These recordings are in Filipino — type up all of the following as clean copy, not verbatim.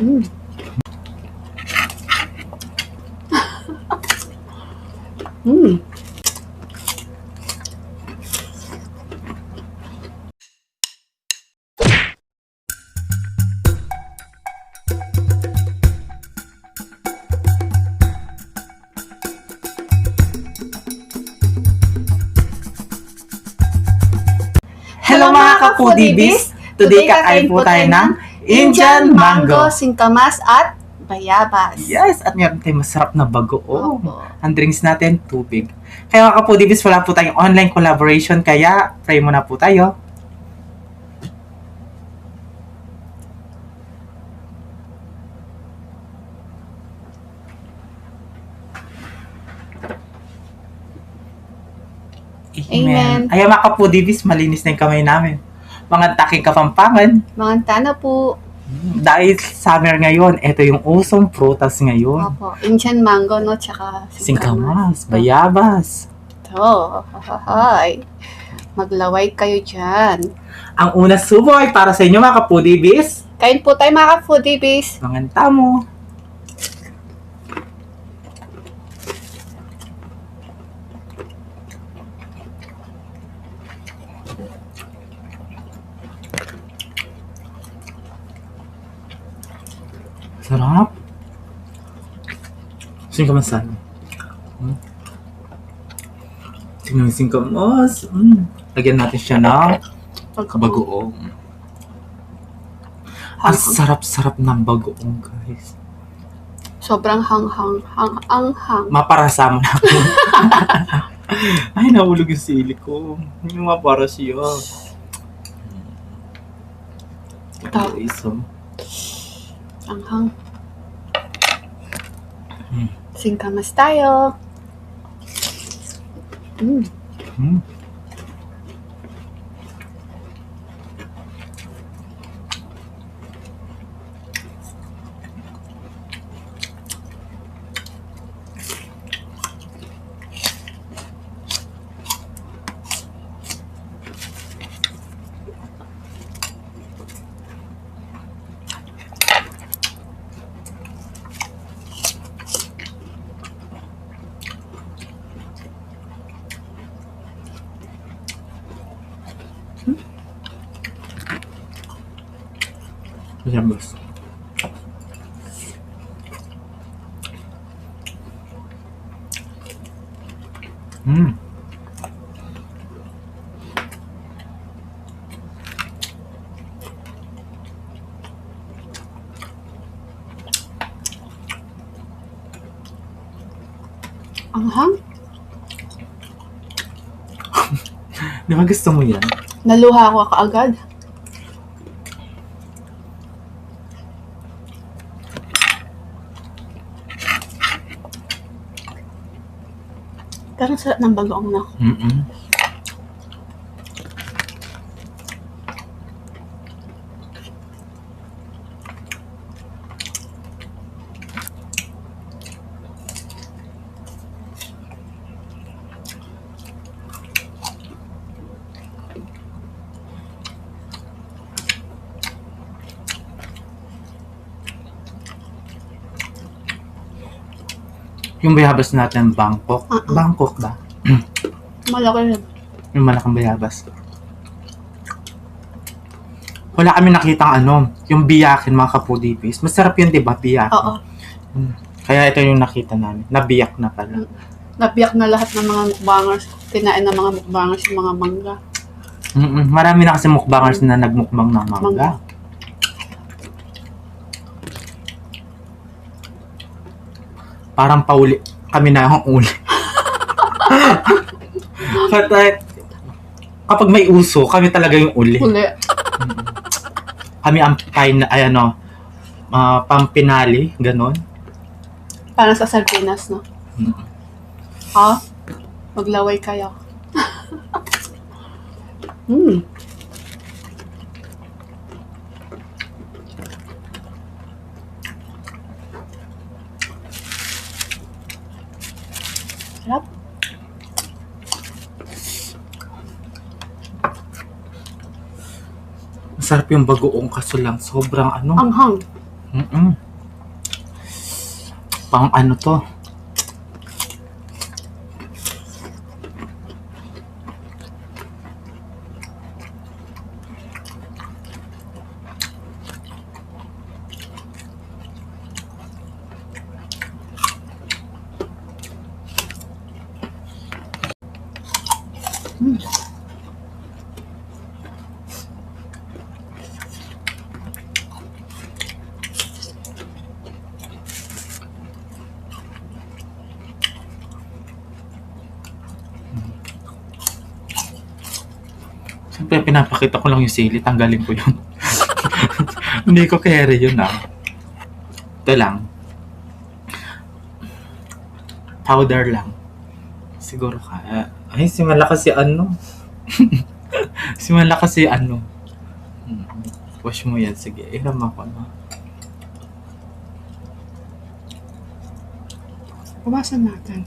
Mm. Mm. Hello mga ka-foodies! Today kakain po tayo ng Indian Mango. Singkamas at bayabas. Yes, at meron tayong masarap na bagoong. Opo. Ang drinks natin, tubig. Kaya mga ka-foodies, wala po tayong online collaboration, kaya try muna po tayo. Amen. Ayan mga ka-foodies, malinis na yung kamay namin. Mga taking kapampangan. Mga tana po. Dahil summer ngayon, ito yung usong prutas ngayon. Opo. Indian mango, no? Tsaka Singkamas, bayabas. Ito. Hahahay. Maglaway kayo dyan. Ang una subo ay para sa inyo mga ka-foodies. Kain po tayo mga ka-foodies. Mga tamo. Sarap. Singkamas. Singkamas. Lagyan natin siya ng bagoong. Ang sarap-sarap ng bagoong, guys. Sobrang hang-hang. Maparasa mo na ako. Ay, nahulog yung sili ko. Yung mapara siya. Okay, so. Hang-hang. Singkamas tayo. Bayabas. Anghang? Di ba gusto mo yan? Naluha ako kaagad. Pero sarap ng bagoong na. Yung bayabas natin, Bangkok. Bangkok ba? Malaki rin. Yung malaking bayabas. Wala kami nakitang yung biyakin mga ka-foodies. Masarap yun, di ba? Biyakin. Oo. Kaya ito yung nakita namin. Nabiyak na pala. Nabiyak na lahat ng mga mukbangers. Kinain ng mga mukbangers yung mga mangga. Marami na kasi mukbangers na nagmukbang ng mangga. Parang pauli. Kami na ang uli. Kapag may uso, kami talaga yung uli. Uli. Kami ang pampinali, ganon. Parang sa sardinas, no? Ha? Maglaway kayo. Sarap. Masarap yung bagoong kaso lang sobrang Anghang. Mm-mm. Pang ano to? Siyempre, pinapakita ko lang yung sili. Tanggalin ko yun. Hindi ko carry yun ah. Ito lang. Powder lang. Siguro ka. Ay, si malakas si ano. Si malakas si ano. Wash mo yan. Sige, iram ako na. Bawasan natin.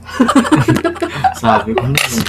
Sabi ko na yun.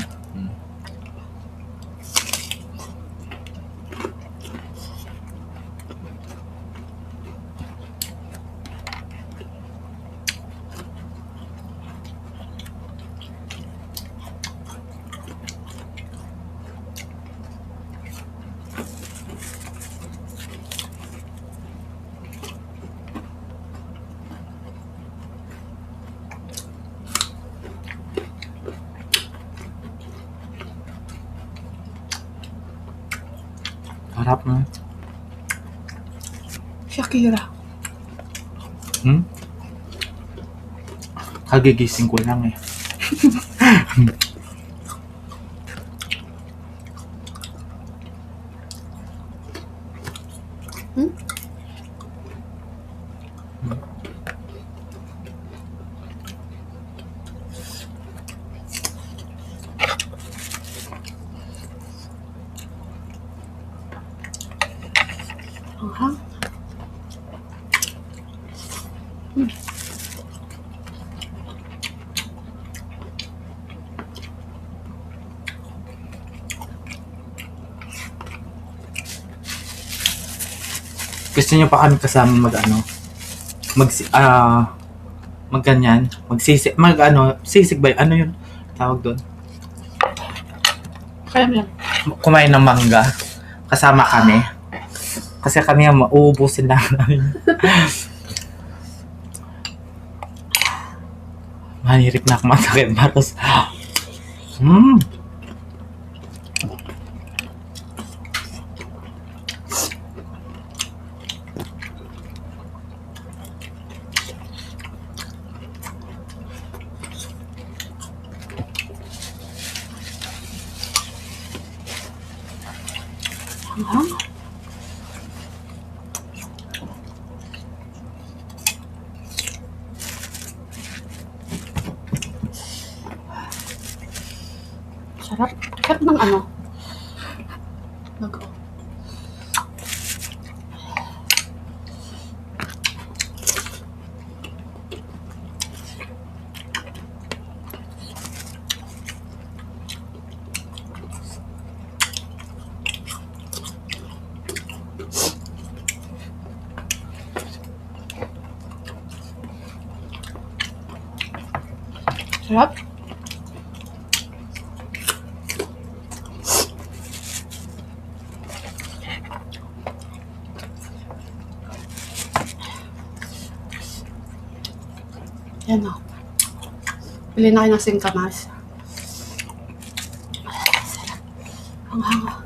Harap na. Shakira. Kagigising ko lang eh. Aha. Gusto niyo pa kami kasama mag ano? Mag ganyan, magsisig, mag ano, sisig ba? Ano yun? Tawag doon? Kaya yan. Kumain ng mangga. Kasama kami. Kasi kami ang mauubusin lang namin. Manirik na ako masakit. Baros. Aha. Sarap. Sarap ng ano? Bago. Sarap. Yan o. Bili na kayo ng singkamas. Sarap. Ang hanga.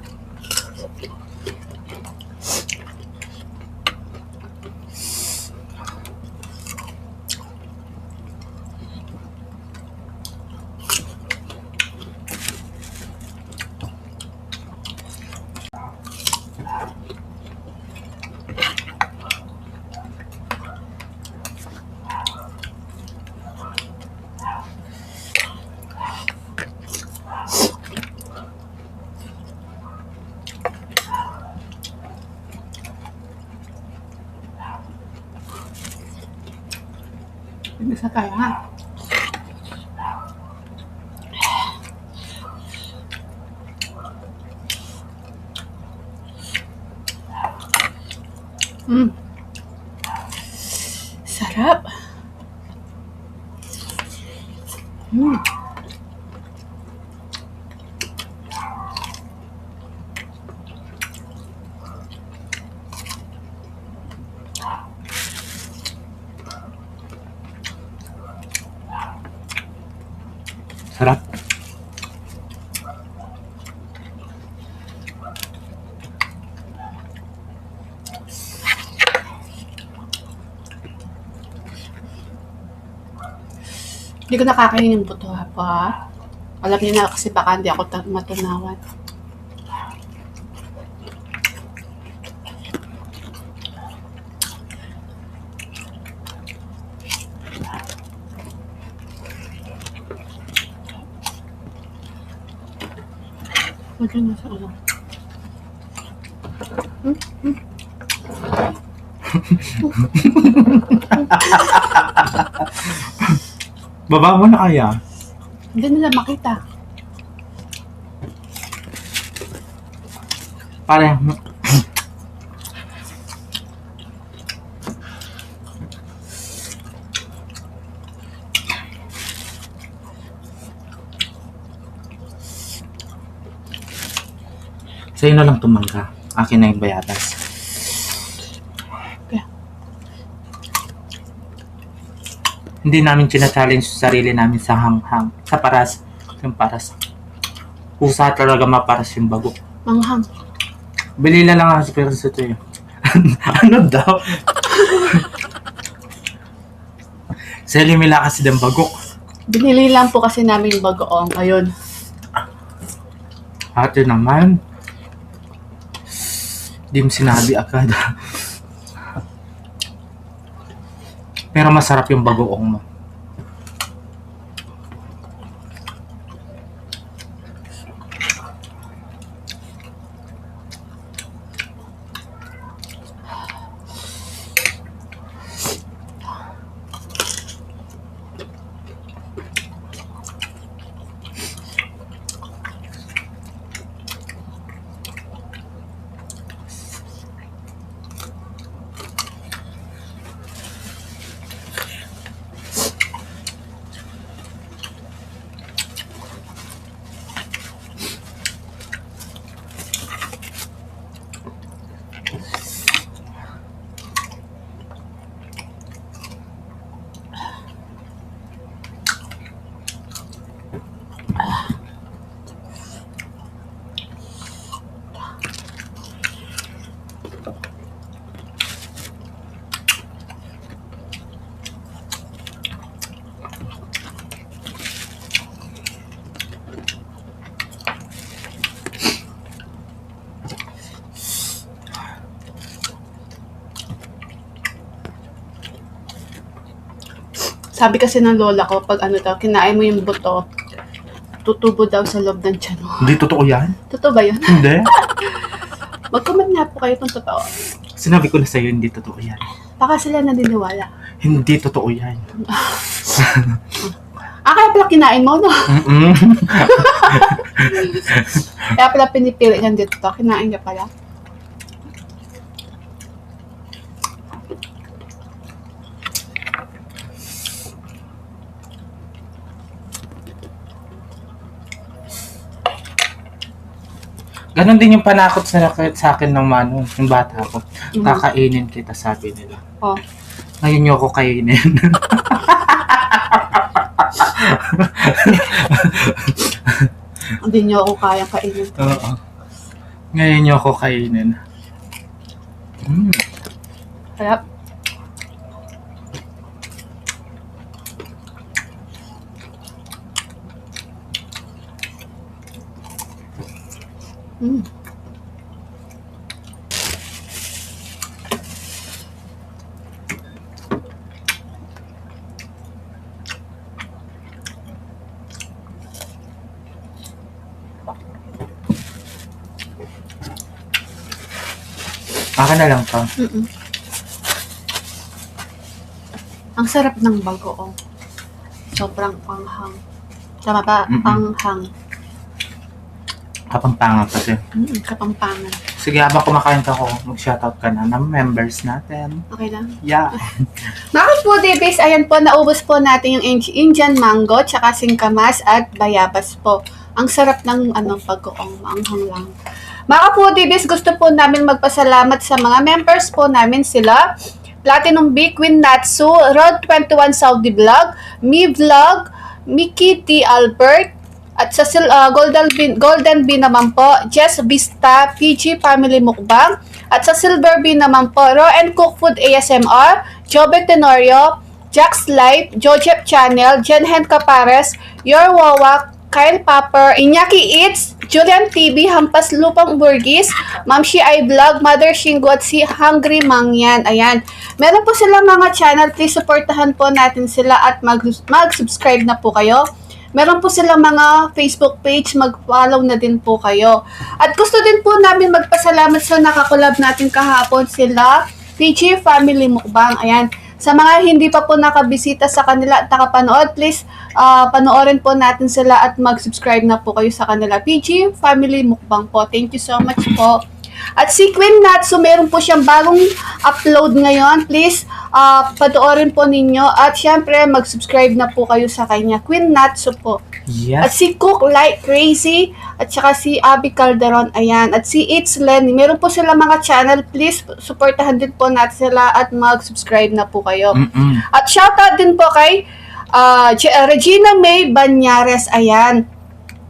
Isa tayo ha. Sarap. Sarap. Hindi ko nakakain yung buto pa. Alam niyo na kasi baka hindi ako matunawan. Wala na sa ulo. Baba mo na kaya? Hindi nila makita. Parang, sa'yo na lang tumangga. Akin na yung bayatas. Okay. Hindi namin china-challenge sa sarili namin sa hanghang. Sa paras. Yung paras. Usa talaga maparas yung bago. Manghang. Bilila lang ako sa peras ito eh. Ano daw? Sa limila kasi ng bagok. Binili lang po kasi namin yung bagoong. Ayun. Ate naman. Di mo sinabi agad. Pero masarap yung bagoong mo. Sabi kasi ng lola ko, pag ano daw, kinain mo yung buto, tutubo daw sa loob ng tiyan mo. Hindi totoo yan? Totoo ba yun? Hindi. Mag-comment nga po kayo kung totoo. Sinabi ko na sa'yo, hindi totoo yan. Baka sila naniniwala. Hindi totoo yan. Kaya pala kinain mo, no? Mm-mm. Kaya pala pinipili niyan dito. Kinain niya pala. Ganon din yung panakot sa akin ng mano, yung bata ko. Kakainin kita, sabi nila. Oh. Ngayon niyo ako kainin. Hindi niyo ako kayang kainin. Oo. Ngayon niyo ako kainin. Sarap. Aka na lang to. Ang sarap ng bagoong. Sobrang panghang. Tama ba? Mm-mm. Panghang. Kapampangan kasi. Kapampangan. Sige, habang kumakain ka ko, mag-shoutout ka na ng members natin. Okay lang. Yeah. Mga foodie base, ayan po, naubos po natin yung Indian mango, tsaka singkamas at bayabas po. Ang sarap ng pag-uong, maanghang lang. Mga foodie base, gusto po namin magpasalamat sa mga members po namin sila. Platinum B, Queen Natsu, Road 21 Saudi Vlog, Me Vlog, Mickey T. Albert, at sa Golden B naman po, Jess Vista, PG Family Mukbang. At sa Silver B naman po, Raw and Cook Food ASMR, Jobe Tenorio, Jack's Life, Jojep Channel, Jenhen Capares, Your Wawak, Kyle Popper, Iñaki Eats, Julian TV, Hampas Lupang Burgis, Mamshi I Vlog, Mother Shingo at si Hungry Mangyan. Ayan. Meron po sila mga channel. Please supportahan po natin sila at mag-subscribe na po kayo. Meron po silang mga Facebook page, mag-follow na din po kayo. At gusto din po namin magpasalamat sa nakakolab natin kahapon sila, PG Family Mukbang. Ayan. Sa mga hindi pa po nakabisita sa kanila at nakapanood, please panoorin po natin sila at mag-subscribe na po kayo sa kanila. PG Family Mukbang po. Thank you so much po. At si Queen Natsu, meron po siyang bagong upload ngayon. Please, panoorin po ninyo. At syempre, mag-subscribe na po kayo sa kanya. Queen Natsu po. Yes. At si Cook Like Crazy. At saka si Abby Calderon. Ayan. At si It's Lenny. Meron po sila mga channel. Please, supportahan din po natin sila at mag-subscribe na po kayo. At shoutout din po kay Regina May Banyares. Ayan.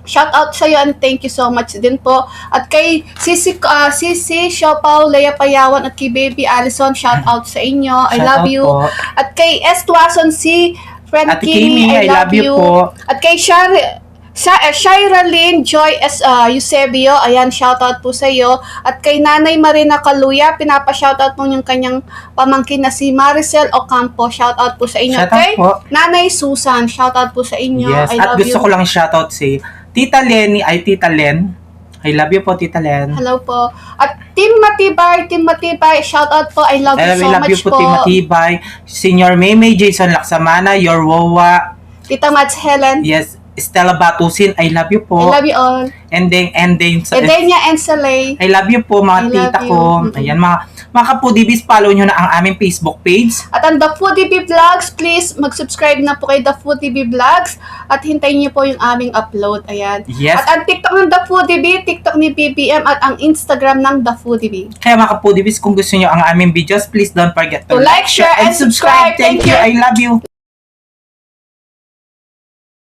Shout out sa iyo and thank you so much din po. At kay Sisi Siopaw, Lea Payawan at kay Baby Allison, shout out sa inyo. I love you. Po. At kay S. Tuason, si Friend Ate Kimi, I love you. po. At kay Shaira Lynn Joy S. Eusebio, ayan, shoutout po sa iyo. At kay Nanay Marina Kaluya, pinapa-shoutout po yung kanyang pamangkin na si Maricel Ocampo, shoutout po sa inyo. Shoutout Kay po. Nanay Susan, shoutout po sa inyo. Yes. I At love gusto you. ko lang shoutout si Tita Len. I love you po, Tita Len. Hello po. At Team Matibay, shoutout po. I love you so I love much you po, Team Matibay. Senior Maymay, Jason Laksamana, Your Wowa. Tita Mats Helen, Yes. Stella Batusin, I love you I po. love you all. Ending. Edenia and Saleh, I love you po, mga I love tita you. ko. Ayan, mga kapudibis, follow nyo na ang aming Facebook page. at ang The Foodie Bee Vlogs, please mag-subscribe na po kay The Foodie Bee Vlogs at hintayin niyo po yung aming upload. Ayan. Yes. At ang TikTok ng The Foodie Bee, TikTok ni BBM at ang Instagram ng The Foodie Bee. Kaya mga kapudibis, kung gusto nyo ang aming videos, please don't forget To like, share, and subscribe. Thank you. I love you.